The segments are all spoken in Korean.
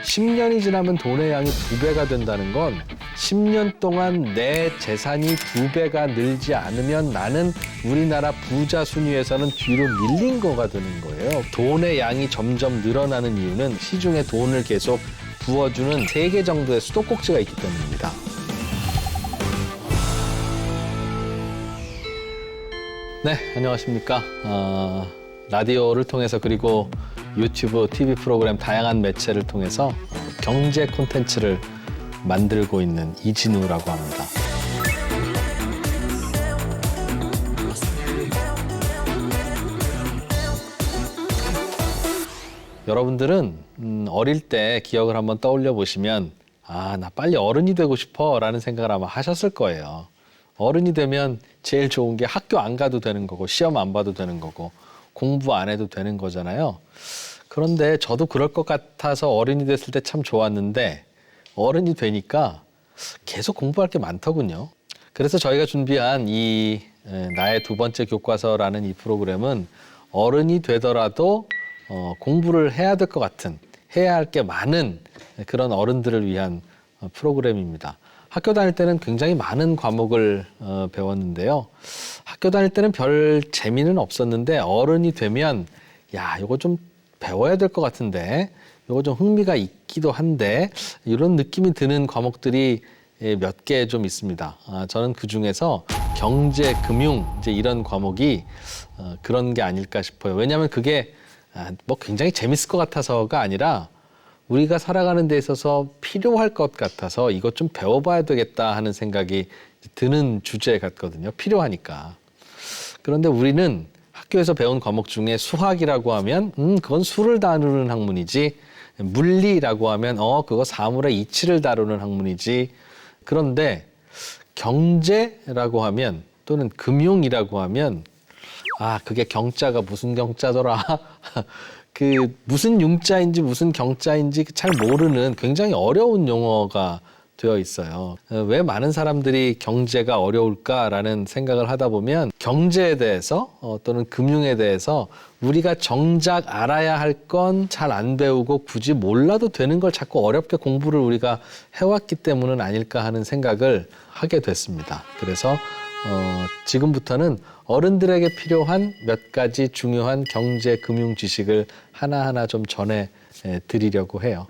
10년이 지나면 돈의 양이 2배가 된다는 건 10년 동안 내 재산이 2배가 늘지 않으면 나는 우리나라 부자 순위에서는 뒤로 밀린 거가 되는 거예요. 돈의 양이 점점 늘어나는 이유는 시중에 돈을 계속 부어주는 3개 정도의 수도꼭지가 있기 때문입니다. 네, 안녕하십니까. 라디오를 통해서 그리고 유튜브, TV 프로그램 다양한 매체를 통해서 경제 콘텐츠를 만들고 있는 이진우라고 합니다. 여러분들은 어릴 때 기억을 한번 떠올려 보시면 나 빨리 어른이 되고 싶어 라는 생각을 아마 하셨을 거예요. 어른이 되면 제일 좋은 게 학교 안 가도 되는 거고 시험 안 봐도 되는 거고 공부 안 해도 되는 거잖아요. 그런데 저도 그럴 것 같아서 어른이 됐을 때 참 좋았는데 어른이 되니까 계속 공부할 게 많더군요. 그래서 저희가 준비한 이 나의 두 번째 교과서라는 이 프로그램은 어른이 되더라도 공부를 해야 될 것 같은, 해야 할 게 많은 그런 어른들을 위한 프로그램입니다. 학교 다닐 때는 굉장히 많은 과목을 배웠는데요. 학교 다닐 때는 별 재미는 없었는데 어른이 되면 이거 좀 배워야 될 것 같은데 이거 좀 흥미가 있기도 한데 이런 느낌이 드는 과목들이 몇 개 좀 있습니다. 저는 그중에서 경제, 금융 이제 이런 과목이 그런 게 아닐까 싶어요. 왜냐하면 그게 뭐 굉장히 재밌을 것 같아서가 아니라 우리가 살아가는 데 있어서 필요할 것 같아서 이것 좀 배워봐야 되겠다 하는 생각이 드는 주제 같거든요. 필요하니까. 그런데 우리는 학교에서 배운 과목 중에 수학이라고 하면 그건 수를 다루는 학문이지, 물리라고 하면 그거 사물의 이치를 다루는 학문이지. 그런데 경제라고 하면 또는 금융이라고 하면 그게 경자가 무슨 경자더라. 그 무슨 융자인지 무슨 경자인지 잘 모르는 굉장히 어려운 용어가 되어 있어요. 왜 많은 사람들이 경제가 어려울까라는 생각을 하다 보면 경제에 대해서 또는 금융에 대해서 우리가 정작 알아야 할 건 잘 안 배우고 굳이 몰라도 되는 걸 자꾸 어렵게 공부를 우리가 해왔기 때문은 아닐까 하는 생각을 하게 됐습니다. 그래서 지금부터는 어른들에게 필요한 몇 가지 중요한 경제, 금융 지식을 하나하나 좀 전해 드리려고 해요.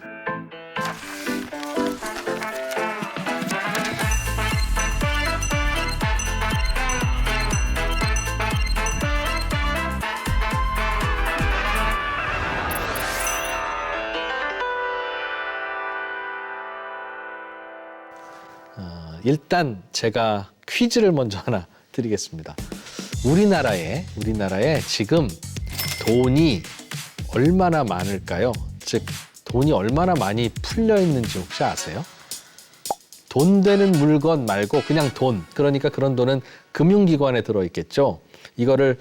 일단 제가 퀴즈를 먼저 하나 드리겠습니다. 우리나라에 지금 돈이 얼마나 많을까요? 즉 돈이 얼마나 많이 풀려 있는지 혹시 아세요? 돈 되는 물건 말고 그냥 돈. 그러니까 그런 돈은 금융기관에 들어있겠죠. 이거를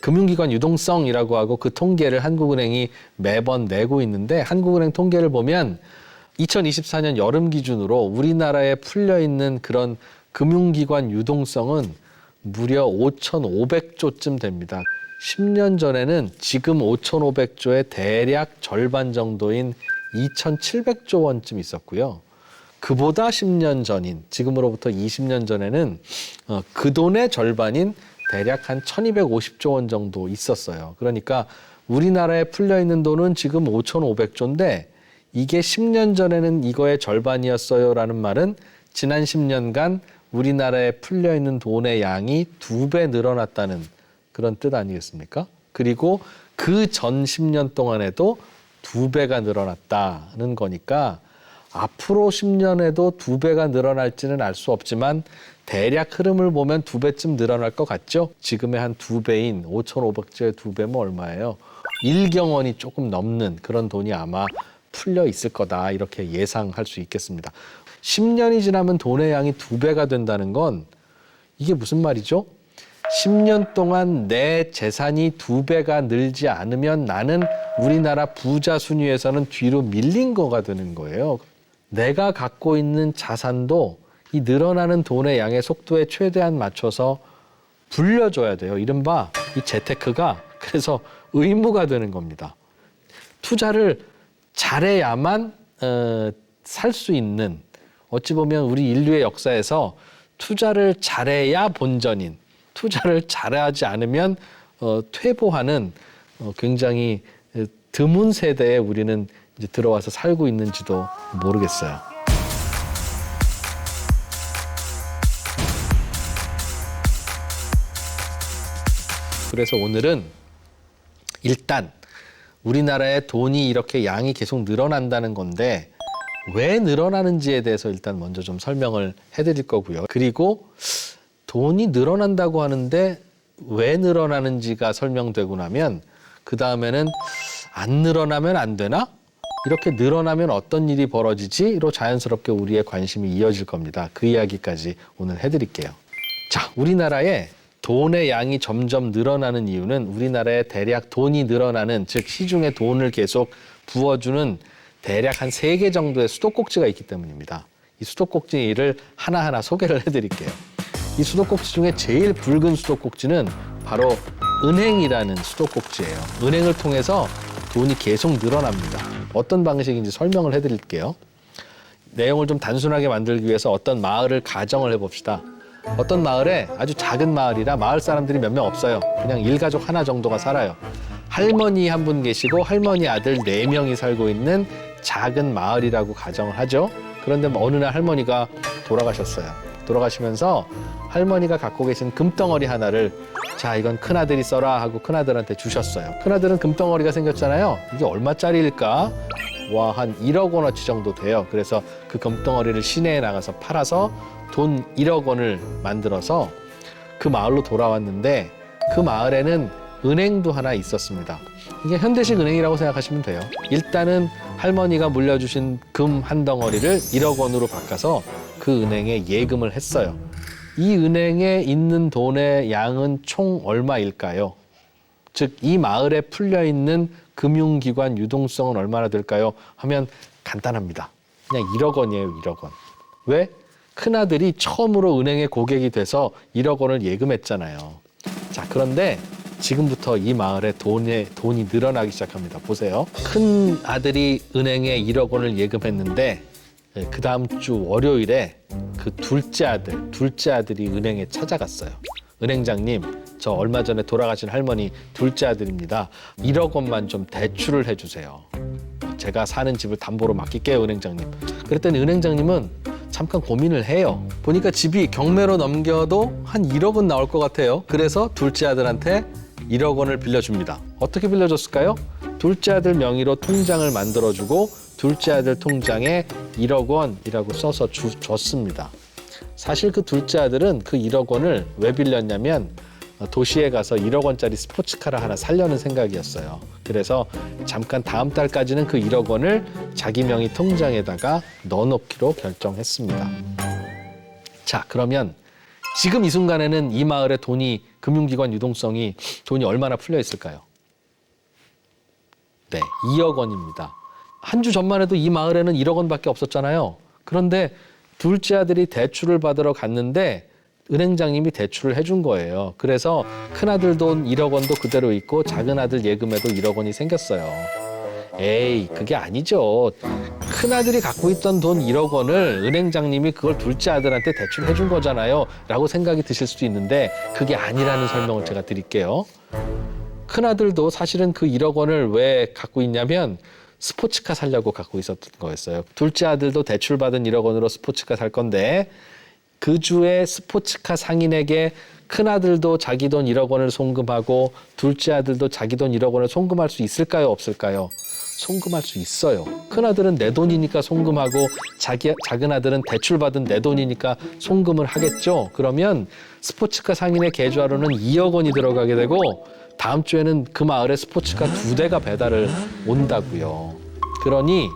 금융기관 유동성이라고 하고 그 통계를 한국은행이 매번 내고 있는데 한국은행 통계를 보면 2024년 여름 기준으로 우리나라에 풀려 있는 그런 금융기관 유동성은 무려 5,500조쯤 됩니다. 10년 전에는 지금 5,500조의 대략 절반 정도인 2,700조 원쯤 있었고요. 그보다 10년 전인 지금으로부터 20년 전에는 그 돈의 절반인 대략 한 1,250조 원 정도 있었어요. 그러니까 우리나라에 풀려 있는 돈은 지금 5,500조인데 이게 10년 전에는 이거의 절반이었어요라는 말은 지난 10년간 우리나라에 풀려 있는 돈의 양이 2배 늘어났다는 그런 뜻 아니겠습니까? 그리고 그 전 10년 동안에도 2배가 늘어났다는 거니까 앞으로 10년에도 2배가 늘어날지는 알 수 없지만 대략 흐름을 보면 2배쯤 늘어날 것 같죠? 지금의 한 2배인 5,500조의 2배면 얼마예요? 1경원이 조금 넘는 그런 돈이 아마 풀려 있을 거다 이렇게 예상할 수 있겠습니다. 10년이 지나면 돈의 양이 2배가 된다는 건 이게 무슨 말이죠? 10년 동안 내 재산이 2배가 늘지 않으면 나는 우리나라 부자 순위에서는 뒤로 밀린 거가 되는 거예요. 내가 갖고 있는 자산도 이 늘어나는 돈의 양의 속도에 최대한 맞춰서 불려줘야 돼요. 이른바 이 재테크가 그래서 의무가 되는 겁니다. 투자를 잘해야만 살 수 있는, 어찌 보면 우리 인류의 역사에서 투자를 잘해야 본전인, 투자를 잘하지 않으면 퇴보하는 굉장히 드문 세대에 우리는 이제 들어와서 살고 있는지도 모르겠어요. 그래서 오늘은 일단 우리나라의 돈이 이렇게 양이 계속 늘어난다는 건데 왜 늘어나는지에 대해서 일단 먼저 좀 설명을 해드릴 거고요. 그리고 돈이 늘어난다고 하는데 왜 늘어나는지가 설명되고 나면 그 다음에는 안 늘어나면 안 되나? 이렇게 늘어나면 어떤 일이 벌어지지?로 자연스럽게 우리의 관심이 이어질 겁니다. 그 이야기까지 오늘 해드릴게요. 자, 우리나라의 돈의 양이 점점 늘어나는 이유는 우리나라에 대략 돈이 늘어나는, 즉 시중에 돈을 계속 부어주는 대략 한 3개 정도의 수도꼭지가 있기 때문입니다. 이 수도꼭지를 하나하나 소개를 해드릴게요. 이 수도꼭지 중에 제일 붉은 수도꼭지는 바로 은행이라는 수도꼭지예요. 은행을 통해서 돈이 계속 늘어납니다. 어떤 방식인지 설명을 해드릴게요. 내용을 좀 단순하게 만들기 위해서 어떤 마을을 가정을 해봅시다. 어떤 마을에 아주 작은 마을이라 마을 사람들이 몇 명 없어요. 그냥 일가족 하나 정도가 살아요. 할머니 한 분 계시고 할머니 아들 4명이 살고 있는 작은 마을이라고 가정을 하죠. 그런데 어느 날 할머니가 돌아가셨어요. 돌아가시면서 할머니가 갖고 계신 금덩어리 하나를 자, 이건 큰아들이 써라 하고 큰아들한테 주셨어요. 큰아들은 금덩어리가 생겼잖아요. 이게 얼마짜리일까? 와, 한 1억 원어치 정도 돼요. 그래서 그 금덩어리를 시내에 나가서 팔아서 돈 1억 원을 만들어서 그 마을로 돌아왔는데 그 마을에는 은행도 하나 있었습니다. 이게 현대식 은행이라고 생각하시면 돼요. 일단은 할머니가 물려주신 금 한 덩어리를 1억 원으로 바꿔서 그 은행에 예금을 했어요. 이 은행에 있는 돈의 양은 총 얼마일까요? 즉, 이 마을에 풀려있는 금융기관 유동성은 얼마나 될까요? 하면 간단합니다. 그냥 1억 원이에요, 1억 원. 왜? 큰아들이 처음으로 은행의 고객이 돼서 1억 원을 예금했잖아요. 자, 그런데 지금부터 이 마을에 돈이 늘어나기 시작합니다. 보세요. 큰 아들이 은행에 1억 원을 예금했는데 그 다음 주 월요일에 그 둘째 아들이 은행에 찾아갔어요. 은행장님, 저 얼마 전에 돌아가신 할머니 둘째 아들입니다. 1억 원만 좀 대출을 해주세요. 제가 사는 집을 담보로 맡길게요, 은행장님. 그랬더니 은행장님은 잠깐 고민을 해요. 보니까 집이 경매로 넘겨도 한 1억 원 나올 것 같아요. 그래서 둘째 아들한테 1억 원을 빌려줍니다. 어떻게 빌려줬을까요? 둘째 아들 명의로 통장을 만들어주고 둘째 아들 통장에 1억 원이라고 써서 줬습니다. 사실 그 둘째 아들은 그 1억 원을 왜 빌렸냐면 도시에 가서 1억 원짜리 스포츠카를 하나 사려는 생각이었어요. 그래서 잠깐 다음 달까지는 그 1억 원을 자기 명의 통장에다가 넣어놓기로 결정했습니다. 자, 그러면 지금 이 순간에는 이 마을에 금융기관 유동성이 돈이 얼마나 풀려 있을까요? 네, 2억 원입니다. 한 주 전만 해도 이 마을에는 1억 원밖에 없었잖아요. 그런데 둘째 아들이 대출을 받으러 갔는데 은행장님이 대출을 해준 거예요. 그래서 큰아들 돈 1억 원도 그대로 있고 작은 아들 예금에도 1억 원이 생겼어요. 에이, 그게 아니죠. 큰아들이 갖고 있던 돈 1억 원을 은행장님이 그걸 둘째 아들한테 대출해 준 거잖아요. 라고 생각이 드실 수도 있는데 그게 아니라는 설명을 제가 드릴게요. 큰아들도 사실은 그 1억 원을 왜 갖고 있냐면 스포츠카 사려고 갖고 있었던 거였어요. 둘째 아들도 대출받은 1억 원으로 스포츠카 살 건데 그 주에 스포츠카 상인에게 큰아들도 자기 돈 1억 원을 송금하고 둘째 아들도 자기 돈 1억 원을 송금할 수 있을까요? 없을까요? 송금할 수 있어요. 큰아들은 내 돈이니까 송금하고 작은 아들은 대출받은 내 돈이니까 송금을 하겠죠. 그러면 스포츠카 상인의 계좌로는 2억 원이 들어가게 되고 다음 주에는 그 마을에 스포츠카 2대가 배달을 온다고요. 그러니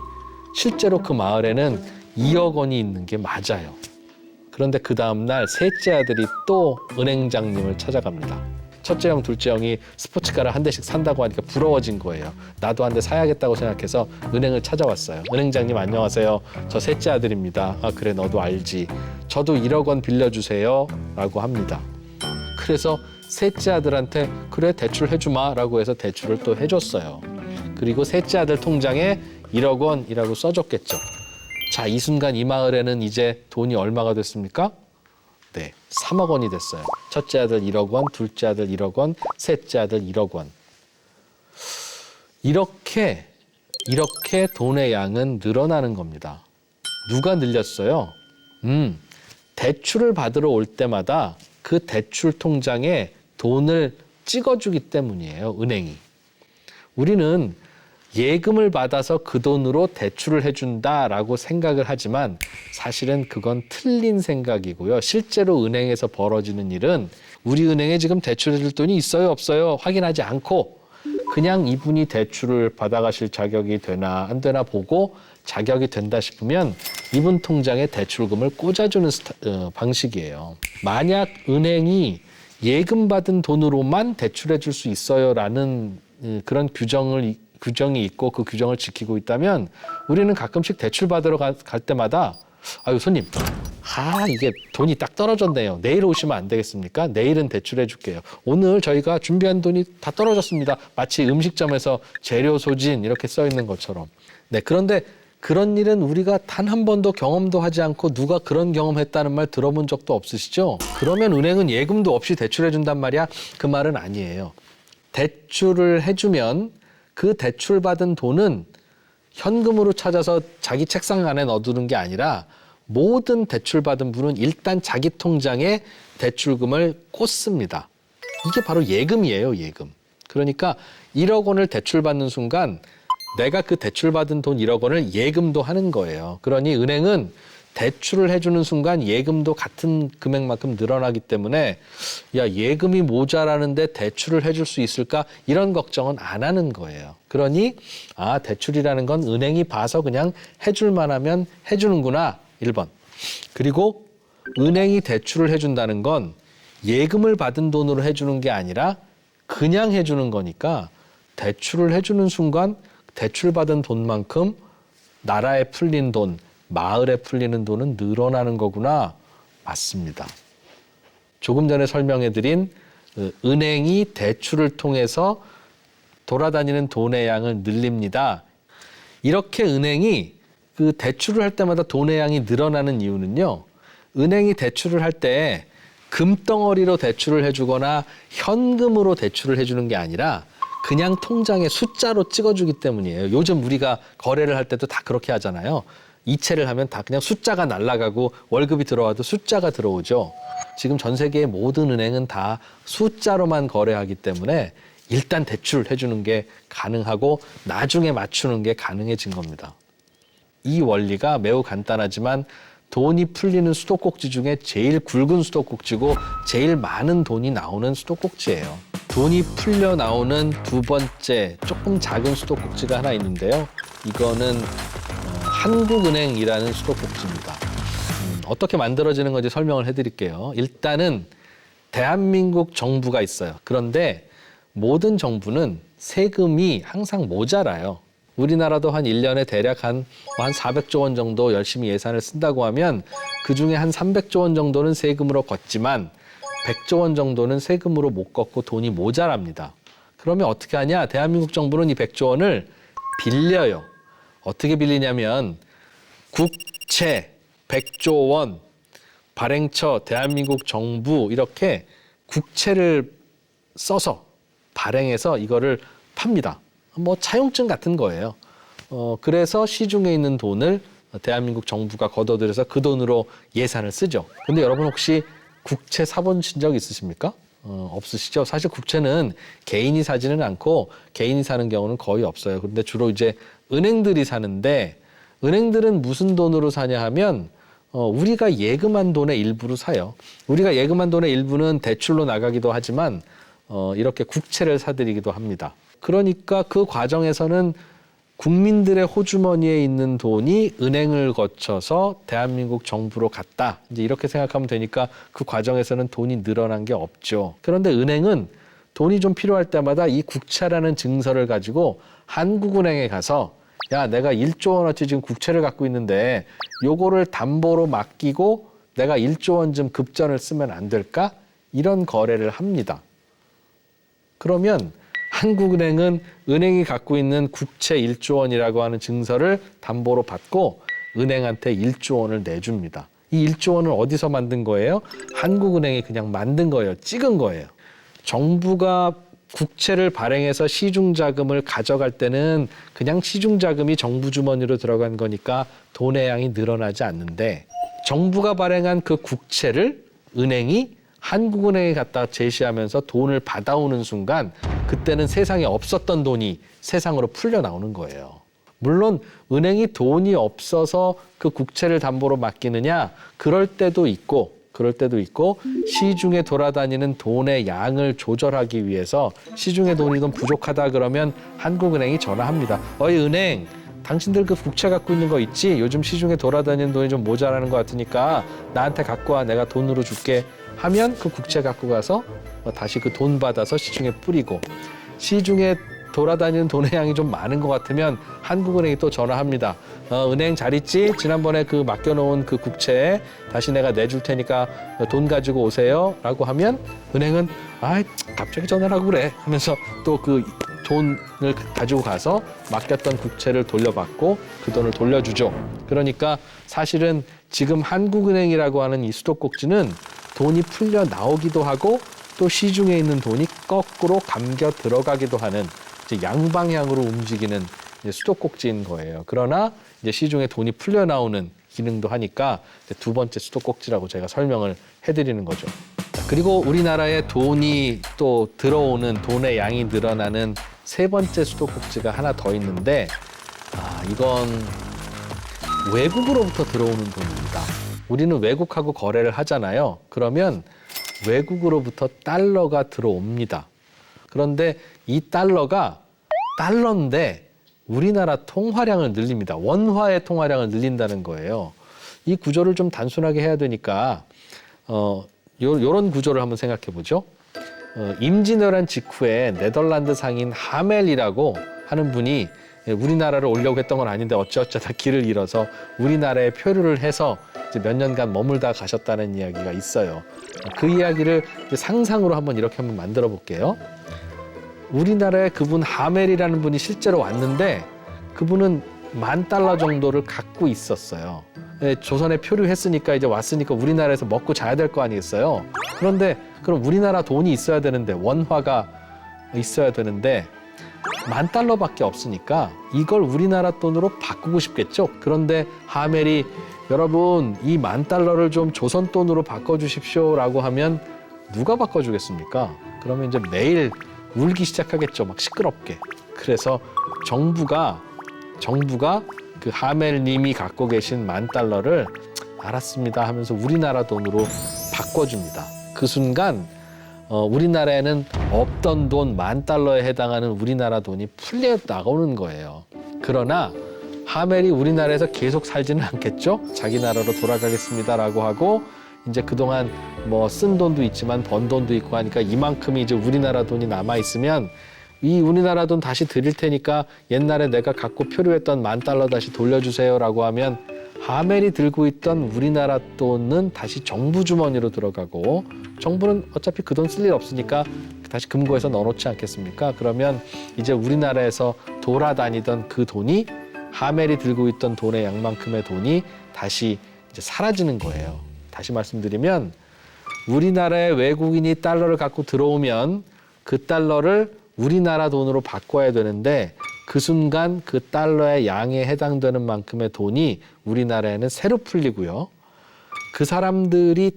실제로 그 마을에는 2억 원이 있는 게 맞아요. 그런데 그 다음 날 셋째 아들이 또 은행장님을 찾아갑니다. 첫째 형, 둘째 형이 스포츠카를 한 대씩 산다고 하니까 부러워진 거예요. 나도 한 대 사야겠다고 생각해서 은행을 찾아왔어요. 은행장님 안녕하세요. 저 셋째 아들입니다. 아, 그래, 너도 알지. 저도 1억 원 빌려주세요. 라고 합니다. 그래서 셋째 아들한테 그래, 대출 해주마 라고 해서 대출을 또 해줬어요. 그리고 셋째 아들 통장에 1억 원이라고 써줬겠죠. 자, 이 순간 이 마을에는 이제 돈이 얼마가 됐습니까? 네, 3억 원이 됐어요. 첫째 아들 1억 원, 둘째 아들 1억 원, 셋째 아들 1억 원. 이렇게 돈의 양은 늘어나는 겁니다. 누가 늘렸어요? 대출을 받으러 올 때마다 그 대출 통장에 돈을 찍어주기 때문이에요, 은행이. 우리는 예금을 받아서 그 돈으로 대출을 해준다라고 생각을 하지만 사실은 그건 틀린 생각이고요. 실제로 은행에서 벌어지는 일은 우리 은행에 지금 대출해줄 돈이 있어요, 없어요 확인하지 않고 그냥 이분이 대출을 받아가실 자격이 되나 안 되나 보고 자격이 된다 싶으면 이분 통장에 대출금을 꽂아주는 방식이에요. 만약 은행이 예금 받은 돈으로만 대출해 줄 수 있어요라는 그런 규정이 있고 그 규정을 지키고 있다면 우리는 가끔씩 대출 받으러 갈 때마다 아유 손님, 이게 돈이 딱 떨어졌네요. 내일 오시면 안 되겠습니까? 내일은 대출해 줄게요. 오늘 저희가 준비한 돈이 다 떨어졌습니다. 마치 음식점에서 재료 소진 이렇게 써 있는 것처럼. 네, 그런데 그런 일은 우리가 단 한 번도 경험도 하지 않고 누가 그런 경험했다는 말 들어본 적도 없으시죠? 그러면 은행은 예금도 없이 대출해 준단 말이야? 그 말은 아니에요. 대출을 해주면 그 대출받은 돈은 현금으로 찾아서 자기 책상 안에 넣어두는 게 아니라 모든 대출받은 분은 일단 자기 통장에 대출금을 꽂습니다. 이게 바로 예금이에요, 예금. 그러니까 1억 원을 대출받는 순간 내가 그 대출받은 돈 1억 원을 예금도 하는 거예요. 그러니 은행은 대출을 해주는 순간 예금도 같은 금액만큼 늘어나기 때문에 야, 예금이 모자라는데 대출을 해줄 수 있을까? 이런 걱정은 안 하는 거예요. 그러니 대출이라는 건 은행이 봐서 그냥 해줄 만하면 해주는구나. 1번. 그리고 은행이 대출을 해준다는 건 예금을 받은 돈으로 해주는 게 아니라 그냥 해주는 거니까 대출을 해주는 순간 대출받은 돈만큼 나라에 풀린 돈, 마을에 풀리는 돈은 늘어나는 거구나. 맞습니다. 조금 전에 설명해드린 은행이 대출을 통해서 돌아다니는 돈의 양을 늘립니다. 이렇게 은행이 그 대출을 할 때마다 돈의 양이 늘어나는 이유는요. 은행이 대출을 할 때 금덩어리로 대출을 해주거나 현금으로 대출을 해주는 게 아니라 그냥 통장에 숫자로 찍어주기 때문이에요. 요즘 우리가 거래를 할 때도 다 그렇게 하잖아요. 이체를 하면 다 그냥 숫자가 날아가고 월급이 들어와도 숫자가 들어오죠. 지금 전 세계의 모든 은행은 다 숫자로만 거래하기 때문에 일단 대출을 해주는 게 가능하고 나중에 맞추는 게 가능해진 겁니다. 이 원리가 매우 간단하지만 돈이 풀리는 수도꼭지 중에 제일 굵은 수도꼭지고 제일 많은 돈이 나오는 수도꼭지예요. 돈이 풀려 나오는 두 번째 조금 작은 수도꼭지가 하나 있는데요. 이거는 한국은행이라는 수도꼭지입니다. 어떻게 만들어지는 건지 설명을 해드릴게요. 일단은 대한민국 정부가 있어요. 그런데 모든 정부는 세금이 항상 모자라요. 우리나라도 한 1년에 대략 한 400조 원 정도 열심히 예산을 쓴다고 하면 그중에 한 300조 원 정도는 세금으로 걷지만 100조 원 정도는 세금으로 못 걷고 돈이 모자랍니다. 그러면 어떻게 하냐? 대한민국 정부는 이 100조 원을 빌려요. 어떻게 빌리냐면 국채 100조 원, 발행처 대한민국 정부 이렇게 국채를 써서 발행해서 이거를 팝니다. 뭐 차용증 같은 거예요. 그래서 시중에 있는 돈을 대한민국 정부가 걷어들여서 그 돈으로 예산을 쓰죠. 근데 여러분 혹시 국채 사보신 적 있으십니까? 없으시죠? 사실 국채는 개인이 사지는 않고 개인이 사는 경우는 거의 없어요. 그런데 주로 이제 은행들이 사는데 은행들은 무슨 돈으로 사냐 하면 우리가 예금한 돈의 일부로 사요. 우리가 예금한 돈의 일부는 대출로 나가기도 하지만 이렇게 국채를 사들이기도 합니다. 그러니까 그 과정에서는 국민들의 호주머니에 있는 돈이 은행을 거쳐서 대한민국 정부로 갔다. 이제 이렇게 생각하면 되니까 그 과정에서는 돈이 늘어난 게 없죠. 그런데 은행은 돈이 좀 필요할 때마다 이 국채라는 증서를 가지고 한국은행에 가서 야, 내가 1조 원어치 지금 국채를 갖고 있는데 요거를 담보로 맡기고 내가 1조 원쯤 급전을 쓰면 안 될까? 이런 거래를 합니다. 그러면 한국은행은 은행이 갖고 있는 국채 1조 원이라고 하는 증서를 담보로 받고 은행한테 1조 원을 내줍니다. 이 1조 원을 어디서 만든 거예요? 한국은행이 그냥 만든 거예요. 찍은 거예요. 정부가 국채를 발행해서 시중자금을 가져갈 때는 그냥 시중자금이 정부 주머니로 들어간 거니까 돈의 양이 늘어나지 않는데 정부가 발행한 그 국채를 은행이 한국은행에 갖다 제시하면서 돈을 받아오는 순간 그때는 세상에 없었던 돈이 세상으로 풀려 나오는 거예요. 물론 은행이 돈이 없어서 그 국채를 담보로 맡기느냐 그럴 때도 있고 시중에 돌아다니는 돈의 양을 조절하기 위해서 시중에 돈이 좀 부족하다 그러면 한국은행이 전화합니다. 어이 은행 당신들 그 국채 갖고 있는 거 있지? 요즘 시중에 돌아다니는 돈이 좀 모자라는 것 같으니까 나한테 갖고 와 내가 돈으로 줄게 하면 그 국채 갖고 가서 다시 그 돈 받아서 시중에 뿌리고 시중에 돌아다니는 돈의 양이 좀 많은 것 같으면 한국은행이 또 전화합니다. 은행 잘 있지? 지난번에 그 맡겨놓은 그 국채 다시 내가 내줄 테니까 돈 가지고 오세요 라고 하면 은행은 갑자기 전화를 하고 그래 하면서 또 그 돈을 가지고 가서 맡겼던 국채를 돌려받고 그 돈을 돌려주죠. 그러니까 사실은 지금 한국은행이라고 하는 이 수도꼭지는 돈이 풀려 나오기도 하고 또 시중에 있는 돈이 거꾸로 감겨 들어가기도 하는 이제 양방향으로 움직이는 이제 수도꼭지인 거예요. 그러나 이제 시중에 돈이 풀려 나오는 기능도 하니까 이제 두 번째 수도꼭지라고 제가 설명을 해드리는 거죠. 그리고 우리나라에 돈이 또 들어오는 돈의 양이 늘어나는 세 번째 수도꼭지가 하나 더 있는데 이건 외국으로부터 들어오는 돈입니다. 우리는 외국하고 거래를 하잖아요. 그러면 외국으로부터 달러가 들어옵니다. 그런데 이 달러가 달러인데 우리나라 통화량을 늘립니다. 원화의 통화량을 늘린다는 거예요. 이 구조를 좀 단순하게 해야 되니까 요런 구조를 한번 생각해 보죠. 임진왜란 직후에 네덜란드 상인 하멜이라고 하는 분이 우리나라를 오려고 했던 건 아닌데 어쩌다 길을 잃어서 우리나라에 표류를 해서 이제 몇 년간 머물다 가셨다는 이야기가 있어요. 그 이야기를 상상으로 한번 만들어 볼게요. 우리나라에 그분 하멜이라는 분이 실제로 왔는데 그분은 $10,000 정도를 갖고 있었어요. 조선에 표류했으니까 이제 왔으니까 우리나라에서 먹고 자야 될 거 아니겠어요? 그런데 그럼 우리나라 돈이 있어야 되는데 원화가 있어야 되는데 $10,000밖에 없으니까 이걸 우리나라 돈으로 바꾸고 싶겠죠? 그런데 하멜이 여러분 이 $10,000를 좀 조선 돈으로 바꿔주십시오라고 하면 누가 바꿔주겠습니까? 그러면 이제 매일 울기 시작하겠죠. 막 시끄럽게. 그래서 정부가 그 하멜님이 갖고 계신 $10,000를 알았습니다 하면서 우리나라 돈으로 바꿔줍니다. 그 순간 우리나라에는 없던 돈 $10,000에 해당하는 우리나라 돈이 풀려 나오는 거예요. 그러나 하멜이 우리나라에서 계속 살지는 않겠죠. 자기 나라로 돌아가겠습니다라고 하고 이제 그동안 뭐 쓴 돈도 있지만 번 돈도 있고 하니까 이만큼이 이제 우리나라 돈이 남아 있으면 이 우리나라 돈 다시 드릴 테니까 옛날에 내가 갖고 표류했던 $10,000 다시 돌려주세요라고 하면 하멜이 들고 있던 우리나라 돈은 다시 정부 주머니로 들어가고 정부는 어차피 그 돈 쓸 일 없으니까 다시 금고에서 넣어놓지 않겠습니까? 그러면 이제 우리나라에서 돌아다니던 그 돈이 하멜이 들고 있던 돈의 양만큼의 돈이 다시 이제 사라지는 거예요. 다시 말씀드리면 우리나라에 외국인이 달러를 갖고 들어오면 그 달러를 우리나라 돈으로 바꿔야 되는데 그 순간 그 달러의 양에 해당되는 만큼의 돈이 우리나라에는 새로 풀리고요. 그 사람들이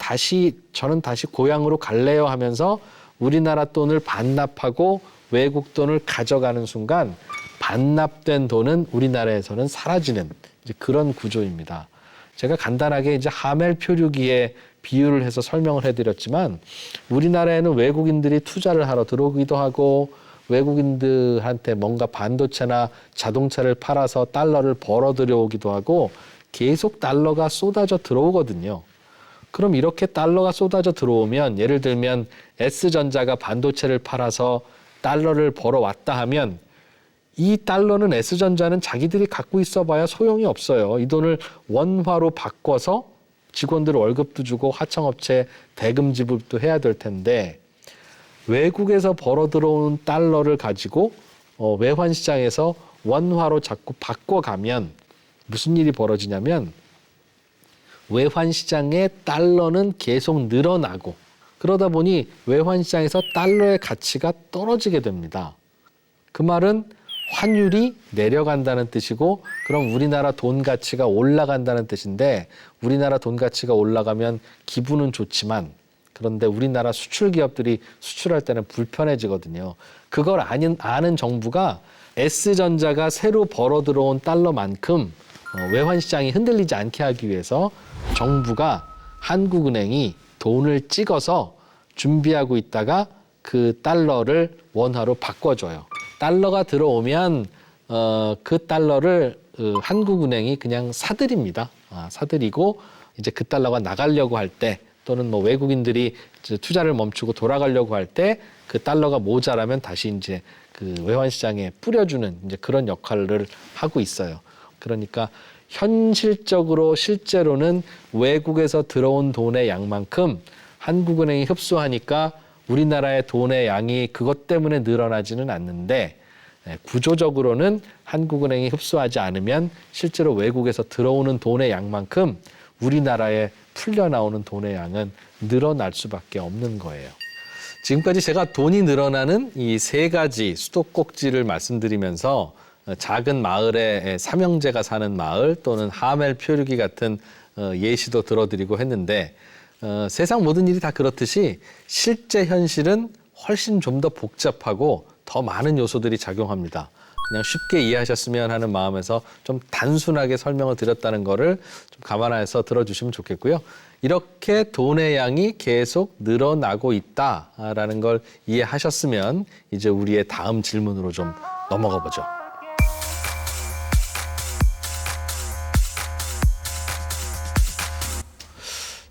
저는 다시 고향으로 갈래요 하면서 우리나라 돈을 반납하고 외국 돈을 가져가는 순간 반납된 돈은 우리나라에서는 사라지는 이제 그런 구조입니다. 제가 간단하게 이제 하멜 표류기에 비유를 해서 설명을 해드렸지만 우리나라에는 외국인들이 투자를 하러 들어오기도 하고 외국인들한테 뭔가 반도체나 자동차를 팔아서 달러를 벌어 들여오기도 하고 계속 달러가 쏟아져 들어오거든요. 그럼 이렇게 달러가 쏟아져 들어오면 예를 들면 S전자가 반도체를 팔아서 달러를 벌어왔다 하면 이 달러는 S전자는 자기들이 갖고 있어봐야 소용이 없어요. 이 돈을 원화로 바꿔서 직원들 월급도 주고 하청업체 대금 지불도 해야 될 텐데 외국에서 벌어 들어온 달러를 가지고 외환 시장에서 원화로 자꾸 바꿔가면 무슨 일이 벌어지냐면 외환 시장의 달러는 계속 늘어나고 그러다 보니 외환 시장에서 달러의 가치가 떨어지게 됩니다. 그 말은 환율이 내려간다는 뜻이고 그럼 우리나라 돈 가치가 올라간다는 뜻인데 우리나라 돈 가치가 올라가면 기분은 좋지만 그런데 우리나라 수출 기업들이 수출할 때는 불편해지거든요. 그걸 아는 정부가 S전자가 새로 벌어 들어온 달러만큼 외환 시장이 흔들리지 않게 하기 위해서 정부가 한국은행이 돈을 찍어서 준비하고 있다가 그 달러를 원화로 바꿔줘요. 달러가 들어오면 그 달러를 한국은행이 그냥 사들입니다. 사들이고 이제 그 달러가 나가려고 할 때 또는 뭐 외국인들이 투자를 멈추고 돌아가려고 할 때 그 달러가 모자라면 다시 이제 그 외환 시장에 뿌려주는 이제 그런 역할을 하고 있어요. 그러니까 현실적으로 실제로는 외국에서 들어온 돈의 양만큼 한국은행이 흡수하니까 우리나라의 돈의 양이 그것 때문에 늘어나지는 않는데 구조적으로는 한국은행이 흡수하지 않으면 실제로 외국에서 들어오는 돈의 양만큼 우리나라에 풀려나오는 돈의 양은 늘어날 수밖에 없는 거예요. 지금까지 제가 돈이 늘어나는 이 세 가지 수도꼭지를 말씀드리면서 작은 마을에 삼형제가 사는 마을 또는 하멜 표류기 같은 예시도 들어드리고 했는데 세상 모든 일이 다 그렇듯이 실제 현실은 훨씬 좀 더 복잡하고 더 많은 요소들이 작용합니다. 그냥 쉽게 이해하셨으면 하는 마음에서 좀 단순하게 설명을 드렸다는 거를 좀 감안해서 들어주시면 좋겠고요. 이렇게 돈의 양이 계속 늘어나고 있다라는 걸 이해하셨으면 이제 우리의 다음 질문으로 좀 넘어가 보죠.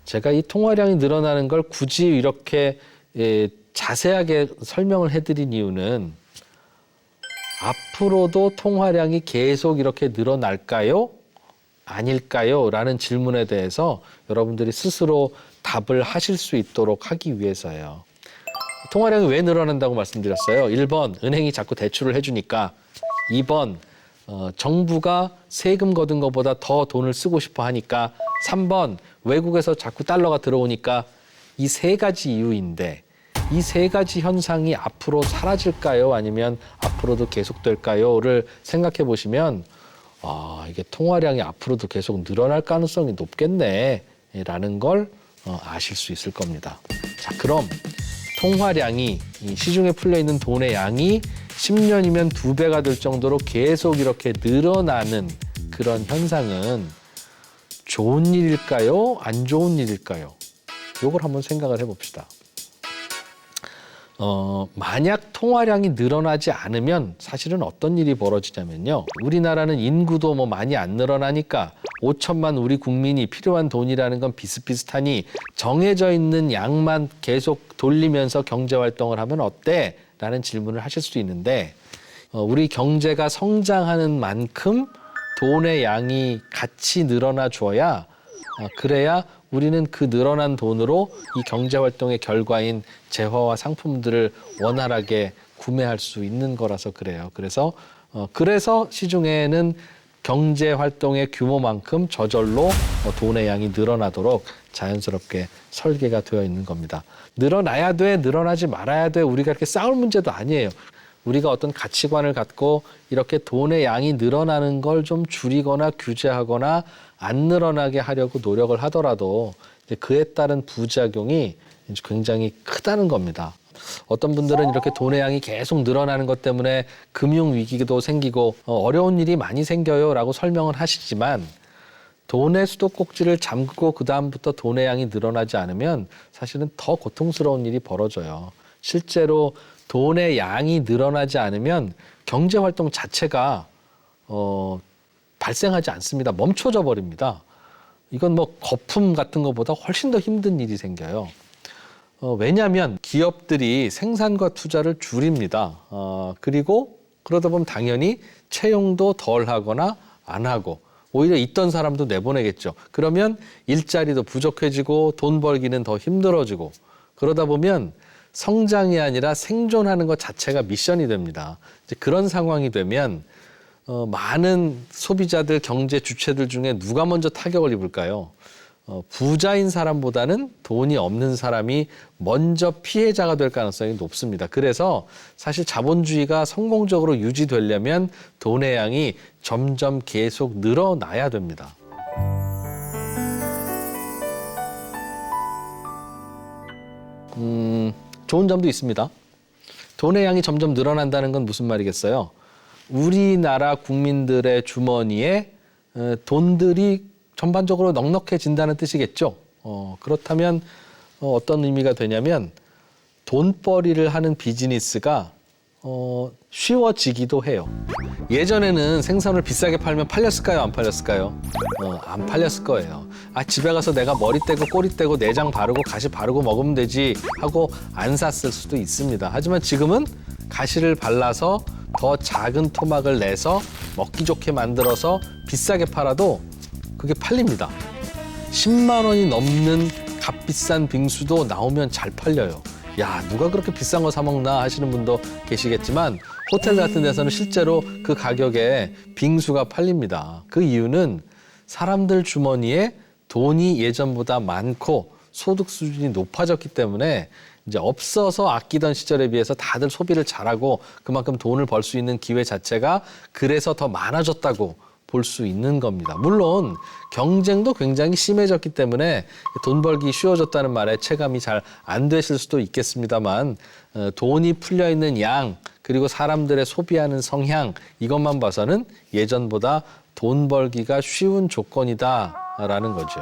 제가 이 통화량이 늘어나는 걸 굳이 이렇게 자세하게 설명을 해드린 이유는 앞으로도 통화량이 계속 이렇게 늘어날까요? 아닐까요? 라는 질문에 대해서 여러분들이 스스로 답을 하실 수 있도록 하기 위해서예요. 통화량이 왜 늘어난다고 말씀드렸어요? 1번, 은행이 자꾸 대출을 해주니까. 2번, 정부가 세금 거둔 것보다 더 돈을 쓰고 싶어 하니까. 3번, 외국에서 자꾸 달러가 들어오니까. 이 세 가지 이유인데 이 세 가지 현상이 앞으로 사라질까요? 아니면 앞으로도 계속될까요?를 생각해 보시면 이게 통화량이 앞으로도 계속 늘어날 가능성이 높겠네 라는 걸 아실 수 있을 겁니다. 자, 그럼 통화량이 시중에 풀려있는 돈의 양이 10년이면 2배가 될 정도로 계속 이렇게 늘어나는 그런 현상은 좋은 일일까요? 안 좋은 일일까요? 이걸 한번 생각을 해봅시다. 만약 통화량이 늘어나지 않으면 사실은 어떤 일이 벌어지냐면요. 우리나라는 인구도 뭐 많이 안 늘어나니까 5천만 우리 국민이 필요한 돈이라는 건 비슷비슷하니 정해져 있는 양만 계속 돌리면서 경제활동을 하면 어때? 라는 질문을 하실 수도 있는데 우리 경제가 성장하는 만큼 돈의 양이 같이 늘어나 줘야 그래야 우리는 그 늘어난 돈으로 이 경제활동의 결과인 재화와 상품들을 원활하게 구매할 수 있는 거라서 그래요. 그래서 시중에는 경제활동의 규모만큼 저절로 돈의 양이 늘어나도록 자연스럽게 설계가 되어 있는 겁니다. 늘어나야 돼, 늘어나지 말아야 돼, 우리가 이렇게 싸울 문제도 아니에요. 우리가 어떤 가치관을 갖고 이렇게 돈의 양이 늘어나는 걸 좀 줄이거나 규제하거나 안 늘어나게 하려고 노력을 하더라도 그에 따른 부작용이 굉장히 크다는 겁니다. 어떤 분들은 이렇게 돈의 양이 계속 늘어나는 것 때문에 금융위기도 생기고 어려운 일이 많이 생겨요 라고 설명을 하시지만 돈의 수도꼭지를 잠그고 그다음부터 돈의 양이 늘어나지 않으면 사실은 더 고통스러운 일이 벌어져요. 실제로 돈의 양이 늘어나지 않으면 경제활동 자체가 발생하지 않습니다. 멈춰져 버립니다. 이건 뭐 거품 같은 것보다 훨씬 더 힘든 일이 생겨요. 왜냐하면 기업들이 생산과 투자를 줄입니다. 그리고 그러다 보면 당연히 채용도 덜 하거나 안 하고 오히려 있던 사람도 내보내겠죠. 그러면 일자리도 부족해지고 돈 벌기는 더 힘들어지고 그러다 보면 성장이 아니라 생존하는 것 자체가 미션이 됩니다. 이제 그런 상황이 되면 많은 소비자들, 경제 주체들 중에 누가 먼저 타격을 입을까요? 부자인 사람보다는 돈이 없는 사람이 먼저 피해자가 될 가능성이 높습니다. 그래서 사실 자본주의가 성공적으로 유지되려면 돈의 양이 점점 계속 늘어나야 됩니다. 좋은 점도 있습니다. 돈의 양이 점점 늘어난다는 건 무슨 말이겠어요? 우리나라 국민들의 주머니에 돈들이 전반적으로 넉넉해진다는 뜻이겠죠. 그렇다면 어떤 의미가 되냐면 돈벌이를 하는 비즈니스가 쉬워지기도 해요. 예전에는 생선을 비싸게 팔면 팔렸을까요? 안 팔렸을까요? 안 팔렸을 거예요. 집에 가서 내가 머리 떼고 꼬리 떼고 내장 바르고 가시 바르고 먹으면 되지 하고 안 샀을 수도 있습니다. 하지만 지금은 가시를 발라서 더 작은 토막을 내서 먹기 좋게 만들어서 비싸게 팔아도 그게 팔립니다. 10만 원이 넘는 값비싼 빙수도 나오면 잘 팔려요. 야, 누가 그렇게 비싼 거 사 먹나 하시는 분도 계시겠지만 호텔 같은 데서는 실제로 그 가격에 빙수가 팔립니다. 그 이유는 사람들 주머니에 돈이 예전보다 많고 소득 수준이 높아졌기 때문에 이제 없어서 아끼던 시절에 비해서 다들 소비를 잘하고 그만큼 돈을 벌 수 있는 기회 자체가 그래서 더 많아졌다고 볼 수 있는 겁니다. 물론 경쟁도 굉장히 심해졌기 때문에 돈 벌기 쉬워졌다는 말에 체감이 잘 안 되실 수도 있겠습니다만 돈이 풀려 있는 양 그리고 사람들의 소비하는 성향 이것만 봐서는 예전보다 돈 벌기가 쉬운 조건이다라는 거죠.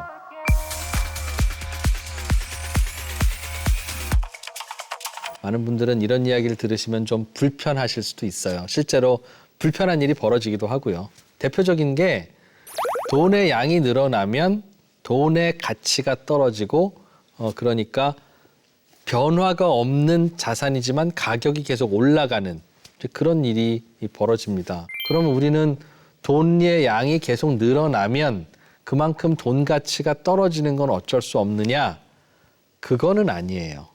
많은 분들은 이런 이야기를 들으시면 좀 불편하실 수도 있어요. 실제로 불편한 일이 벌어지기도 하고요. 대표적인 게 돈의 양이 늘어나면 돈의 가치가 떨어지고 그러니까 변화가 없는 자산이지만 가격이 계속 올라가는 그런 일이 벌어집니다. 그러면 우리는 돈의 양이 계속 늘어나면 그만큼 돈 가치가 떨어지는 건 어쩔 수 없느냐? 그거는 아니에요.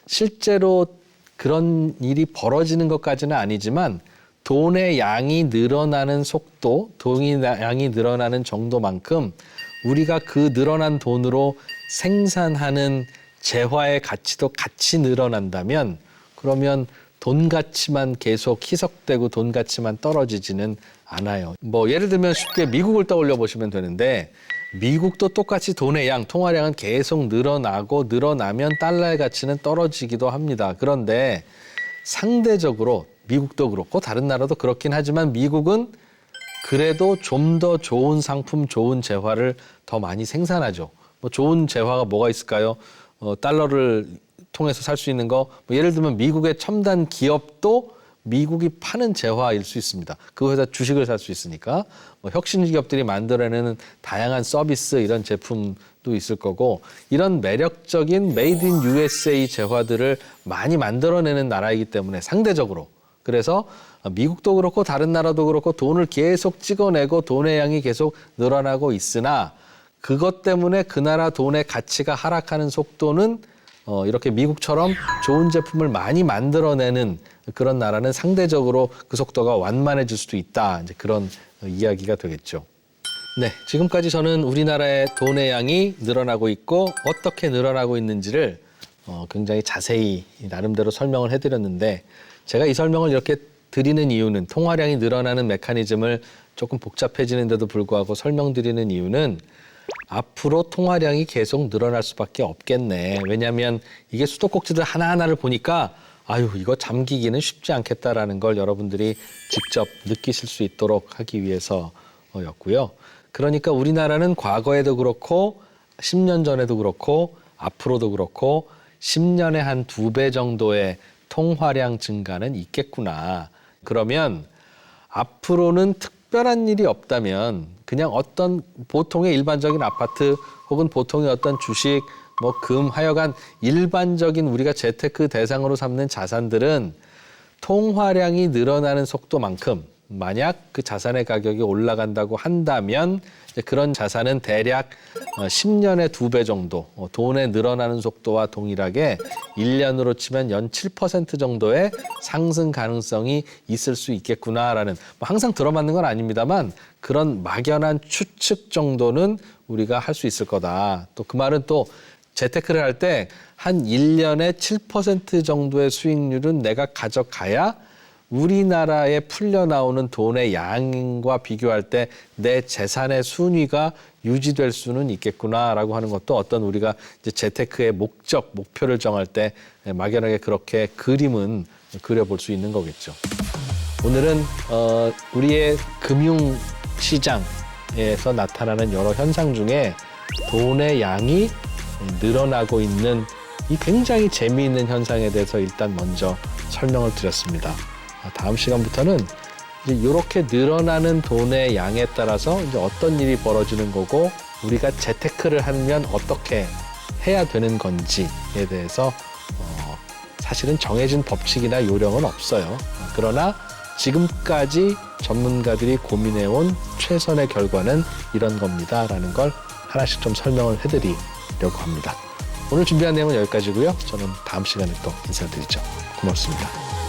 실제로 그런 일이 벌어지는 것까지는 아니지만 돈의 양이 늘어나는 속도, 돈의 양이 늘어나는 정도만큼 우리가 그 늘어난 돈으로 생산하는 재화의 가치도 같이 늘어난다면 그러면 돈 가치만 계속 희석되고 돈 가치만 떨어지지는 않아요. 예를 들면 쉽게 미국을 떠올려 보시면 되는데 미국도 똑같이 돈의 양, 통화량은 계속 늘어나고 늘어나면 달러의 가치는 떨어지기도 합니다. 그런데 상대적으로 미국도 그렇고 다른 나라도 그렇긴 하지만 미국은 그래도 좀 더 좋은 상품, 좋은 재화를 더 많이 생산하죠. 좋은 재화가 뭐가 있을까요? 달러를 통해서 살 수 있는 거. 예를 들면 미국의 첨단 기업도 미국이 파는 재화일 수 있습니다. 그 회사 주식을 살 수 있으니까. 혁신 기업들이 만들어내는 다양한 서비스 이런 제품도 있을 거고 이런 매력적인 메이드 인 USA 재화들을 많이 만들어내는 나라이기 때문에 상대적으로 그래서 미국도 그렇고 다른 나라도 그렇고 돈을 계속 찍어내고 돈의 양이 계속 늘어나고 있으나 그것 때문에 그 나라 돈의 가치가 하락하는 속도는 이렇게 미국처럼 좋은 제품을 많이 만들어내는 그런 나라는 상대적으로 그 속도가 완만해질 수도 있다. 이제 그런 이야기가 되겠죠. 네, 지금까지 저는 우리나라의 돈의 양이 늘어나고 있고 어떻게 늘어나고 있는지를 굉장히 자세히 나름대로 설명을 해드렸는데 제가 이 설명을 이렇게 드리는 이유는 통화량이 늘어나는 메커니즘을 조금 복잡해지는데도 불구하고 설명드리는 이유는 앞으로 통화량이 계속 늘어날 수밖에 없겠네. 왜냐하면 이게 수도꼭지들 하나하나를 보니까 이거 잠기기는 쉽지 않겠다라는 걸 여러분들이 직접 느끼실 수 있도록 하기 위해서였고요. 그러니까 우리나라는 과거에도 그렇고 10년 전에도 그렇고 앞으로도 그렇고 10년에 한 2배 정도의 통화량 증가는 있겠구나. 그러면 앞으로는 특별한 일이 없다면 그냥 어떤 보통의 일반적인 아파트 혹은 보통의 어떤 주식, 금, 하여간 일반적인 우리가 재테크 대상으로 삼는 자산들은 통화량이 늘어나는 속도만큼 만약 그 자산의 가격이 올라간다고 한다면 이제 그런 자산은 대략 10년에 2배 정도 돈의 늘어나는 속도와 동일하게 1년으로 치면 연 7% 정도의 상승 가능성이 있을 수 있겠구나라는 뭐 항상 들어맞는 건 아닙니다만 그런 막연한 추측 정도는 우리가 할 수 있을 거다. 또 그 말은 또 재테크를 할 때 한 1년에 7% 정도의 수익률은 내가 가져가야 우리나라에 풀려 나오는 돈의 양과 비교할 때 내 재산의 순위가 유지될 수는 있겠구나라고 하는 것도 어떤 우리가 이제 재테크의 목적, 목표를 정할 때 막연하게 그렇게 그림은 그려볼 수 있는 거겠죠. 오늘은 우리의 금융 시장에서 나타나는 여러 현상 중에 돈의 양이 늘어나고 있는 이 굉장히 재미있는 현상에 대해서 일단 먼저 설명을 드렸습니다. 다음 시간부터는 이제 이렇게 늘어나는 돈의 양에 따라서 이제 어떤 일이 벌어지는 거고 우리가 재테크를 하면 어떻게 해야 되는 건지에 대해서 사실은 정해진 법칙이나 요령은 없어요. 그러나 지금까지 전문가들이 고민해온 최선의 결과는 이런 겁니다라는 걸 하나씩 좀 설명을 해드리려고 합니다. 오늘 준비한 내용은 여기까지고요. 저는 다음 시간에 또 인사드리죠. 고맙습니다.